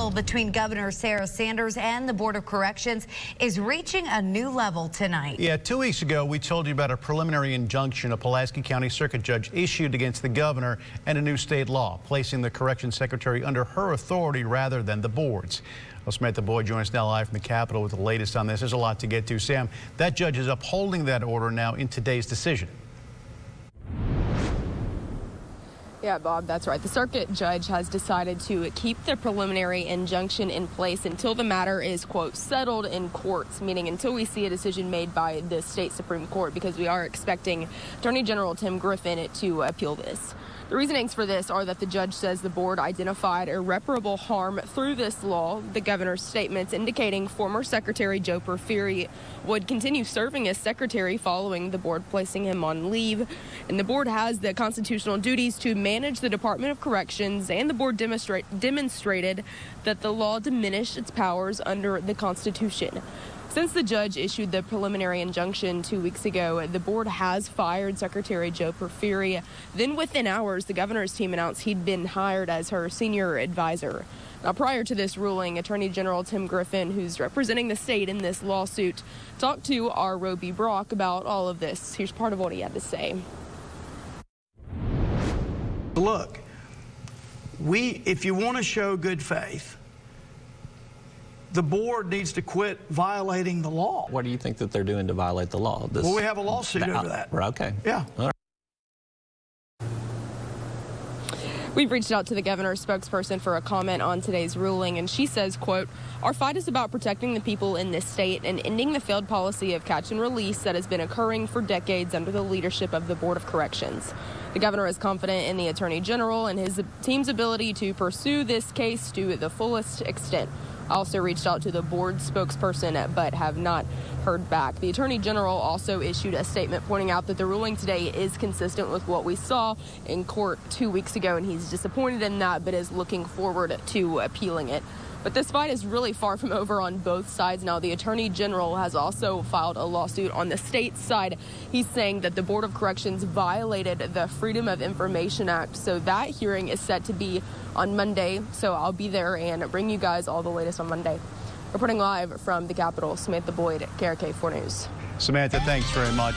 battle between Governor Sarah Sanders and the Board of Corrections is reaching a new level tonight. Yeah, 2 weeks ago, we told you about a preliminary injunction a Pulaski County Circuit Judge issued against the governor and a new state law, placing the Corrections Secretary under her authority rather than the board's. Well, Samantha Boyd joins us now live from the Capitol with the latest on this. There's a lot to get to. Sam, that judge is upholding that order now in today's decision. Yeah, Bob, that's right. The circuit judge has decided to keep the preliminary injunction in place until the matter is, quote, settled in courts, meaning until we see a decision made by the state Supreme Court, because we are expecting Attorney General Tim Griffin to appeal this. The reasonings for this are that the judge says the board identified irreparable harm through this law. The governor's statements indicating former Secretary Joe Porfiry would continue serving as secretary following the board placing him on leave. And the board has the constitutional duties to manage the Department of Corrections, and the board demonstrated that the law diminished its powers under the Constitution. Since the judge issued the preliminary injunction 2 weeks ago, the board has fired Secretary Joe Porfiry. Then within hours, the governor's team announced he'd been hired as her senior advisor. Now, prior to this ruling, Attorney General Tim Griffin, who's representing the state in this lawsuit, talked to our Roby Brock about all of this. Here's part of what he had to say. Look, if you want to show good faith, the board needs to quit violating the law. What do you think that they're doing to violate the law? Well, we have a lawsuit over that. Okay. Yeah. All right. We've reached out to the governor's spokesperson for a comment on today's ruling, and she says, quote, "Our fight is about protecting the people in this state and ending the failed policy of catch and release that has been occurring for decades under the leadership of the Board of Corrections." The governor is confident in the Attorney General and his team's ability to pursue this case to the fullest extent. I also reached out to the board spokesperson but have not heard back. The Attorney General also issued a statement pointing out that the ruling today is consistent with what we saw in court 2 weeks ago, and he's disappointed in that but is looking forward to appealing it. But this fight is really far from over on both sides now. The Attorney General has also filed a lawsuit on the state side. He's saying that the Board of Corrections violated the Freedom of Information Act. So that hearing is set to be on Monday. So I'll be there and bring you guys all the latest on Monday. Reporting live from the Capitol, Samantha Boyd, KARK 4 News. Samantha, thanks very much.